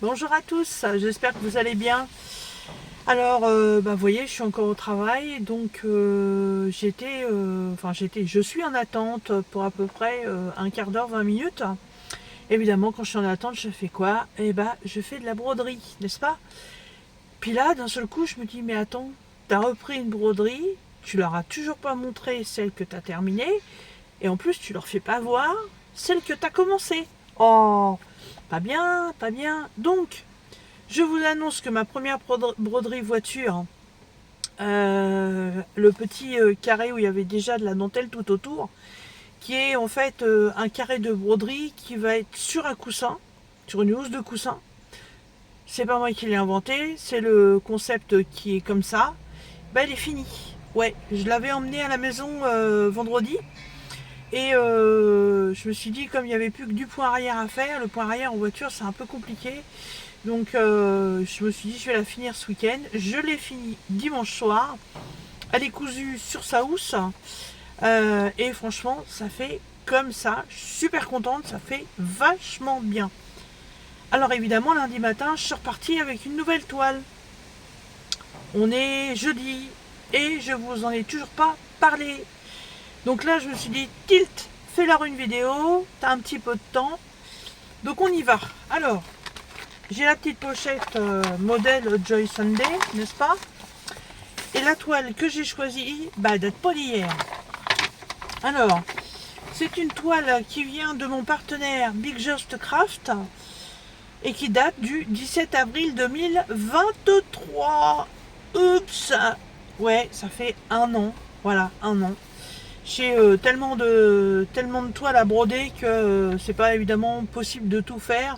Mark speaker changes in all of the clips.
Speaker 1: Bonjour à tous, j'espère que vous allez bien. Alors, vous voyez, je suis encore au travail, donc je suis en attente pour à peu près un quart d'heure, 20 minutes. Évidemment, quand je suis en attente, je fais quoi? Je fais de la broderie, n'est-ce pas? Puis là, d'un seul coup, je me dis, mais attends, t'as repris une broderie, tu leur as toujours pas montré celle que t'as terminée, et en plus, tu leur fais pas voir celle que t'as commencée. Oh, pas bien, pas bien. Donc, je vous annonce que ma première broderie voiture, le petit carré où il y avait déjà de la dentelle tout autour, qui est en fait un carré de broderie qui va être sur un coussin, sur une housse de coussin. C'est pas moi qui l'ai inventé, c'est le concept qui est comme ça. Elle est finie. Ouais, je l'avais emmenée à la maison vendredi. Et je me suis dit, comme il n'y avait plus que du point arrière à faire, le point arrière en voiture c'est un peu compliqué. Donc je me suis dit je vais la finir ce week-end. Je l'ai fini dimanche soir. Elle est cousue sur sa housse. Et franchement ça fait comme ça. Je suis super contente, ça fait vachement bien. Alors évidemment lundi matin je suis repartie avec une nouvelle toile. On est jeudi et je vous en ai toujours pas parlé. Donc là je me suis dit tilt, fais-leur une vidéo, t'as un petit peu de temps. Donc on y va. Alors j'ai la petite pochette modèle Joy Sunday, n'est-ce pas? Et la toile que j'ai choisie, date pas d'hier. Alors, c'est une toile qui vient de mon partenaire Big Just Craft et qui date du 17 avril 2023. Oups! Ouais, ça fait un an. Voilà, un an. J'ai tellement de toiles à broder que c'est pas évidemment possible de tout faire.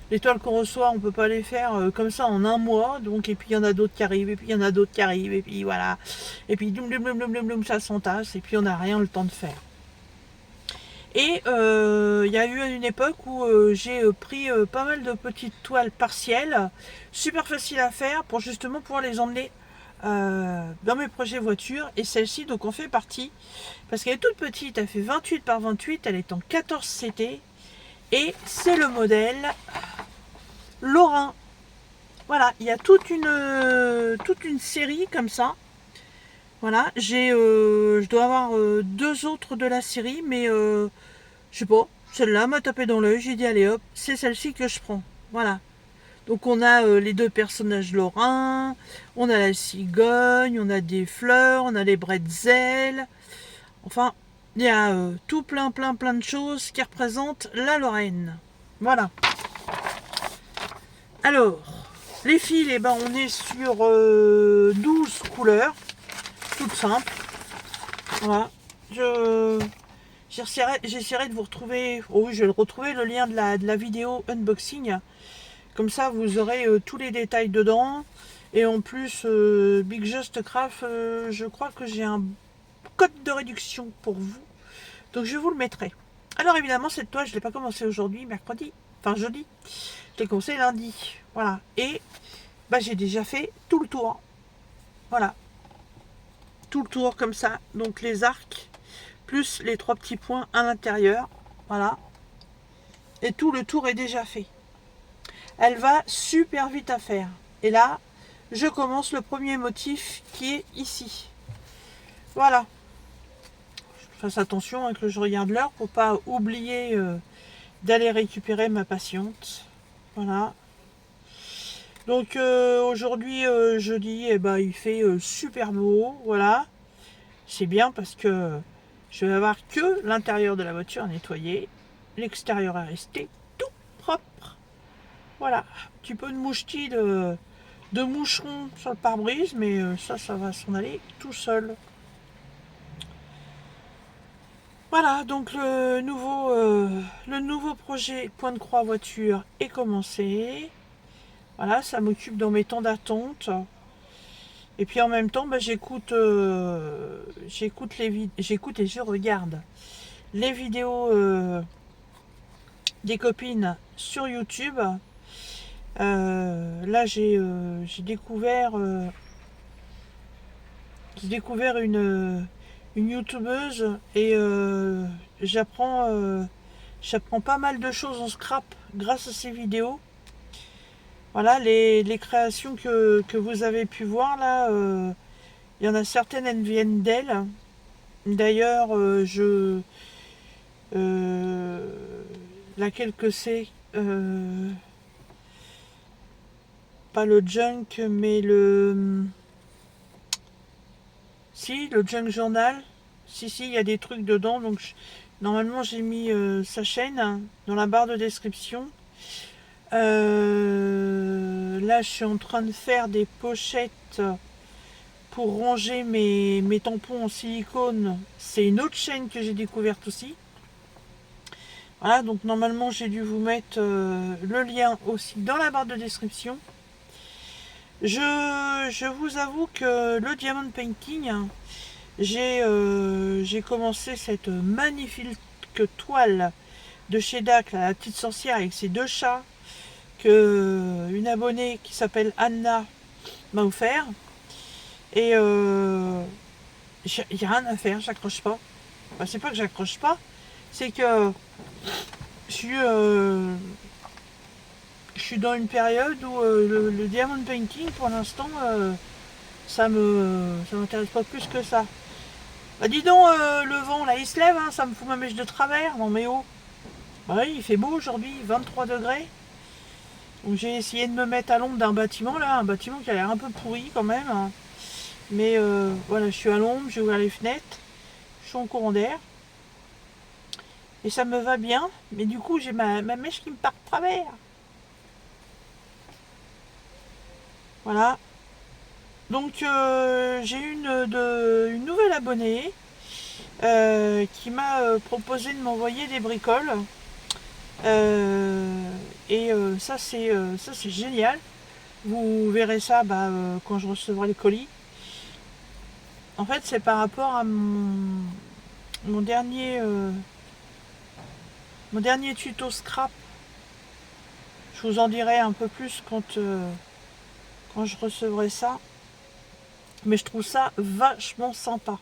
Speaker 1: Les toiles qu'on reçoit, on peut pas les faire comme ça en un mois. Donc, et puis il y en a d'autres qui arrivent, et puis il y en a d'autres qui arrivent, et puis voilà. Et puis ça s'entasse, et puis on n'a rien le temps de faire. Et il y a eu une époque où j'ai pris pas mal de petites toiles partielles, super faciles à faire pour justement pouvoir les emmener dans mes projets voitures. Et celle-ci donc en fait partie parce qu'elle est toute petite, elle fait 28 par 28, elle est en 14 CT et c'est le modèle Lorrain. Voilà, il y a toute une série comme ça. Voilà, je dois avoir deux autres de la série, mais je sais pas, celle-là m'a tapé dans l'œil, j'ai dit allez hop, c'est celle-ci que je prends. Voilà. Donc on a les deux personnages lorrains, on a la cigogne, on a des fleurs, on a les bretzels. Enfin, il y a tout plein de choses qui représentent la Lorraine. Voilà. Alors, les fils, on est sur 12 couleurs, toutes simples. Voilà. J'essaierai de vous retrouver. Oh oui, je vais le retrouver, le lien de la vidéo unboxing. Comme ça, vous aurez tous les détails dedans. Et en plus, Big Just Craft, je crois que j'ai un code de réduction pour vous. Donc je vous le mettrai. Alors évidemment, cette toile, je ne l'ai pas commencé aujourd'hui, mercredi, enfin jeudi. Je l'ai commencé lundi. Voilà. Et j'ai déjà fait tout le tour. Voilà. Tout le tour comme ça. Donc les arcs, plus les trois petits points à l'intérieur. Voilà. Et tout le tour est déjà fait. Elle va super vite à faire. Et là, je commence le premier motif qui est ici. Voilà. Je fasse attention que je regarde l'heure pour pas oublier d'aller récupérer ma patiente. Voilà. Donc aujourd'hui, jeudi, il fait super beau. Voilà. C'est bien parce que je vais avoir que l'intérieur de la voiture nettoyé. L'extérieur est resté tout propre. Voilà. Un petit peu de mouchetis de moucherons sur le pare-brise, mais ça va s'en aller tout seul. Voilà, donc le nouveau projet Point de Croix voiture est commencé. Voilà, ça m'occupe dans mes temps d'attente. Et puis en même temps, j'écoute j'écoute et je regarde les vidéos des copines sur YouTube. Là, j'ai découvert une youtubeuse et j'apprends pas mal de choses en scrap grâce à ces vidéos. Voilà, les créations que vous avez pu voir là, il y en a certaines, elles viennent d'elle. D'ailleurs, euh, laquelle que c'est, pas le junk, mais si, le junk journal. Si, il y a des trucs dedans. Donc, normalement, j'ai mis sa chaîne hein, dans la barre de description. Là, je suis en train de faire des pochettes pour ranger mes tampons en silicone. C'est une autre chaîne que j'ai découverte aussi. Voilà, donc normalement, j'ai dû vous mettre le lien aussi dans la barre de description. Je vous avoue que le diamond painting, j'ai commencé cette magnifique toile de chez DAC, la petite sorcière avec ses deux chats, que une abonnée qui s'appelle Anna m'a offert. Et il n'y a rien à faire, j'accroche pas. Enfin, c'est pas que j'accroche pas, c'est que je suis, euh, je suis dans une période où le diamond painting, pour l'instant, ça m'intéresse pas plus que ça. Bah dis donc, le vent là il se lève, hein, ça me fout ma mèche de travers. Non mais oh. Bah oui, il fait beau aujourd'hui, 23 degrés. Donc j'ai essayé de me mettre à l'ombre d'un bâtiment là, un bâtiment qui a l'air un peu pourri quand même, hein. Mais voilà, je suis à l'ombre, j'ai ouvert les fenêtres, je suis en courant d'air. Et ça me va bien, mais du coup j'ai ma mèche qui me part de travers. Voilà. Donc j'ai une nouvelle abonnée qui m'a proposé de m'envoyer des bricoles. Et ça c'est génial. Vous verrez ça bah, quand je recevrai le colis. En fait, c'est par rapport à mon dernier, mon dernier tuto scrap. Je vous en dirai un peu plus quand je recevrai ça. Mais je trouve ça vachement sympa.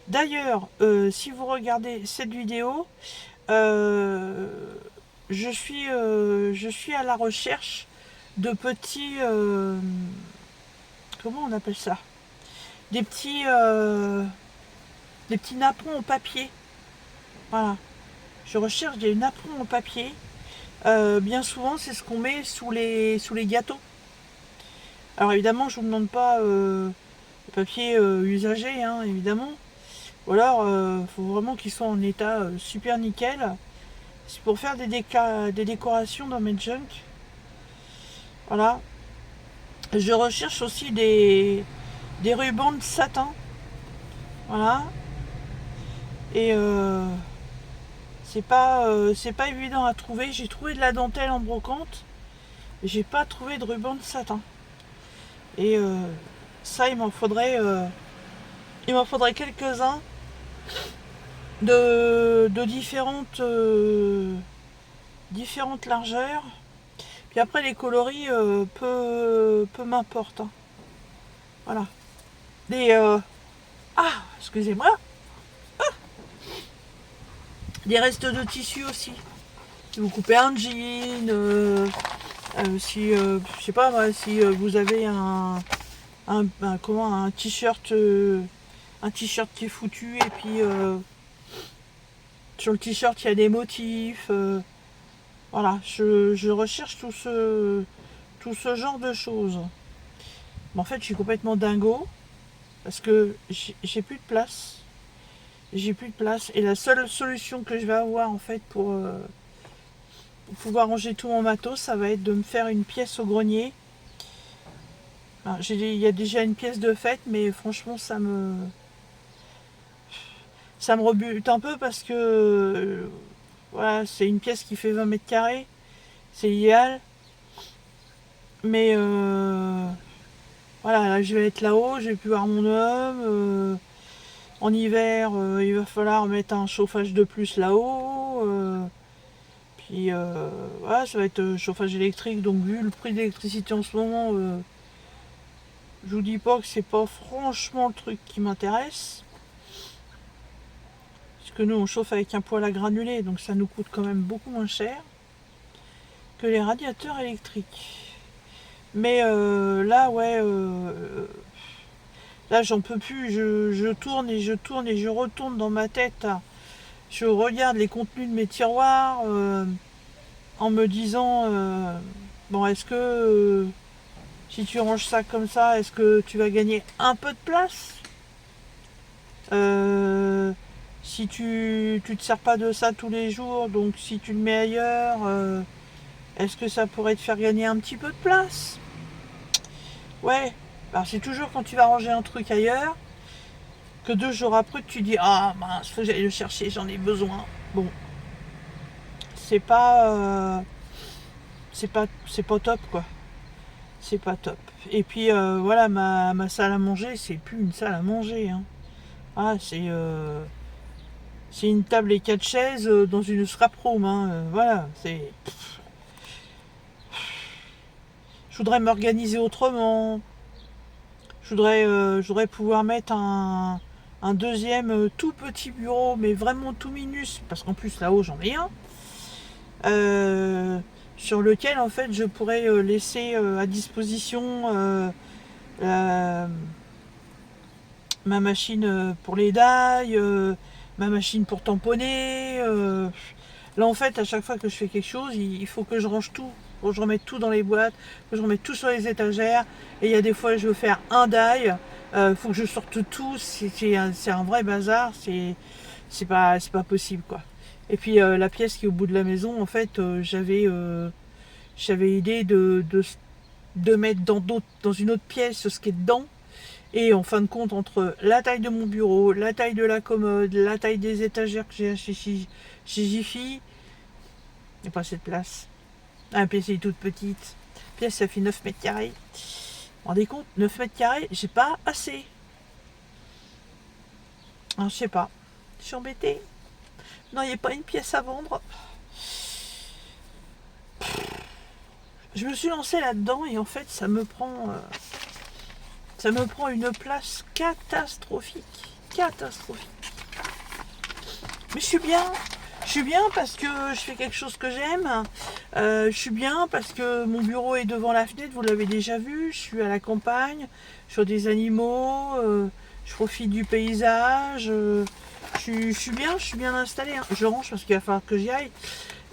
Speaker 1: D'ailleurs, si vous regardez cette vidéo, euh, je suis à la recherche de petits... comment on appelle ça? Des petits, des petits napperons en papier. Voilà. Je recherche des napperons en papier. Bien souvent, c'est ce qu'on met sous les gâteaux. Alors évidemment, je ne vous demande pas le papier usagé, hein, évidemment. Ou alors, faut vraiment qu'ils soient en état super nickel. C'est pour faire des décorations dans mes junk. Voilà. Je recherche aussi des rubans de satin. Voilà. Et c'est pas évident à trouver. J'ai trouvé de la dentelle en brocante. Mais j'ai pas trouvé de ruban de satin. Et ça, il m'en faudrait quelques-uns de différentes largeurs. Puis après, les coloris, peu m'importe, hein. Voilà. Des, excusez-moi. Des restes de tissu aussi. Si vous coupez un jean, si, je sais pas moi, si vous avez comment, un t-shirt qui est foutu et puis sur le t-shirt il y a des motifs. Voilà, je recherche tout ce genre de choses. Mais en fait, je suis complètement dingo parce que j'ai plus de place. J'ai plus de place. Et la seule solution que je vais avoir en fait pour pouvoir ranger tout mon matos, ça va être de me faire une pièce au grenier. Il y a déjà une pièce de fête, mais franchement, ça me rebute un peu parce que voilà, c'est une pièce qui fait 20 mètres carrés. C'est idéal. Mais voilà, là, je vais être là-haut, je vais plus voir mon homme. En hiver, il va falloir mettre un chauffage de plus là-haut. Puis voilà, ça va être chauffage électrique. Donc vu le prix de l'électricité en ce moment, je vous dis pas que c'est pas franchement le truc qui m'intéresse. Parce que nous on chauffe avec un poêle à granulés, donc ça nous coûte quand même beaucoup moins cher que les radiateurs électriques. Mais là, ouais, là, j'en peux plus. Je tourne et je tourne et je retourne dans ma tête. Je regarde les contenus de mes tiroirs en me disant, bon, est-ce que si tu ranges ça comme ça, est-ce que tu vas gagner un peu de place? Si tu te sers pas de ça tous les jours, donc si tu le mets ailleurs, est-ce que ça pourrait te faire gagner un petit peu de place? Ouais, alors c'est toujours quand tu vas ranger un truc ailleurs, que 2 jours après tu dis ah mince, faut que j'aille le chercher, j'en ai besoin. Bon, c'est pas, c'est pas top quoi. C'est pas top. Et puis voilà, ma salle à manger, c'est plus une salle à manger. Hein. Ah, c'est une table et 4 chaises dans une scrap room. Hein. Voilà, c'est. Je voudrais m'organiser autrement. Je voudrais pouvoir mettre un deuxième tout petit bureau, mais vraiment tout minus, parce qu'en plus là-haut j'en ai un, sur lequel en fait je pourrais laisser à disposition la- ma machine pour les dailles, ma machine pour tamponner. Là en fait à chaque fois que je fais quelque chose, il faut que je range tout. Faut que je remette tout dans les boîtes, que je remette tout sur les étagères. Et il y a des fois je veux faire un die, faut que je sorte tout. C'est un vrai bazar, c'est pas possible quoi. Et puis la pièce qui est au bout de la maison, en fait, j'avais idée de mettre dans une autre pièce ce qui est dedans. Et en fin de compte, entre la taille de mon bureau, la taille de la commode, la taille des étagères que j'ai achetées chez Jiffy, il n'y a pas assez de place. La pièce est toute petite. La pièce, ça fait 9 mètres carrés. Vous vous rendez compte, 9 mètres carrés, j'ai pas assez. Alors, je sais pas. Je suis embêtée. Non, il n'y a pas une pièce à vendre. Je me suis lancée là-dedans et en fait, ça me prend une place catastrophique. Catastrophique. Mais je suis bien. Je suis bien parce que je fais quelque chose que j'aime. Je suis bien parce que mon bureau est devant la fenêtre, vous l'avez déjà vu. Je suis à la campagne, je suis des animaux, je profite du paysage. Je suis bien installée. Hein. Je range parce qu'il va falloir que j'y aille.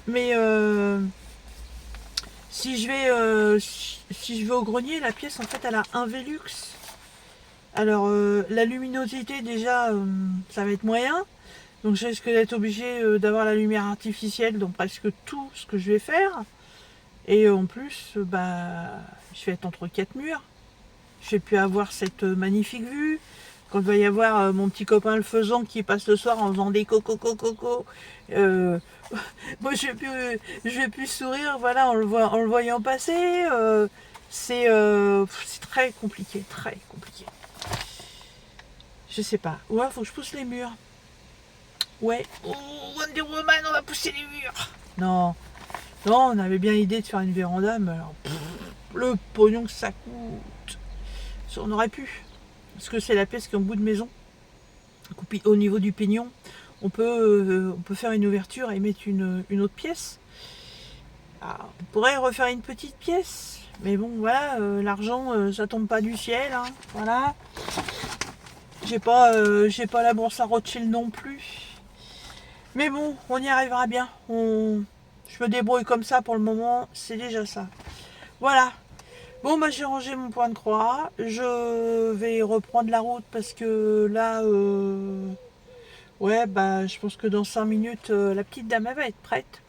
Speaker 1: Mais si je vais au grenier, la pièce en fait elle a un Velux. Alors la luminosité déjà, ça va être moyen. Donc je risque d'être obligé d'avoir la lumière artificielle dans presque tout ce que je vais faire. Et en plus, bah, je vais être entre 4 murs. Je vais plus avoir cette magnifique vue. Quand il va y avoir mon petit copain le faisant qui passe le soir en faisant des coco coco coco, moi je vais plus sourire, voilà, en le voyant passer. C'est très compliqué, très compliqué. Je sais pas. Ouais, faut que je pousse les murs. Ouais. Oh, Wonder Woman, on va pousser les murs. Non. Non, on avait bien l'idée de faire une véranda, mais alors, le pognon que ça coûte. Ça, on aurait pu. Parce que c'est la pièce qui est en bout de maison. Au niveau du pignon, on peut faire une ouverture et mettre une autre pièce. Alors, on pourrait refaire une petite pièce. Mais bon, voilà, l'argent, ça tombe pas du ciel. Hein, voilà. J'ai pas la bourse à Rothschild non plus. Mais bon, on y arrivera bien. Je me débrouille comme ça pour le moment, c'est déjà ça. Voilà. Bon, bah j'ai rangé mon point de croix. Je vais reprendre la route parce que là, ouais, bah je pense que dans 5 minutes, la petite dame elle va être prête.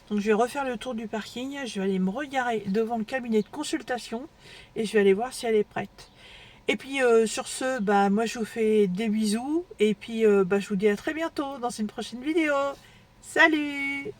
Speaker 1: Donc je vais refaire le tour du parking. Je vais aller me regarer devant le cabinet de consultation et je vais aller voir si elle est prête. Et puis sur ce, bah moi je vous fais des bisous et puis bah, je vous dis à très bientôt dans une prochaine vidéo. Salut!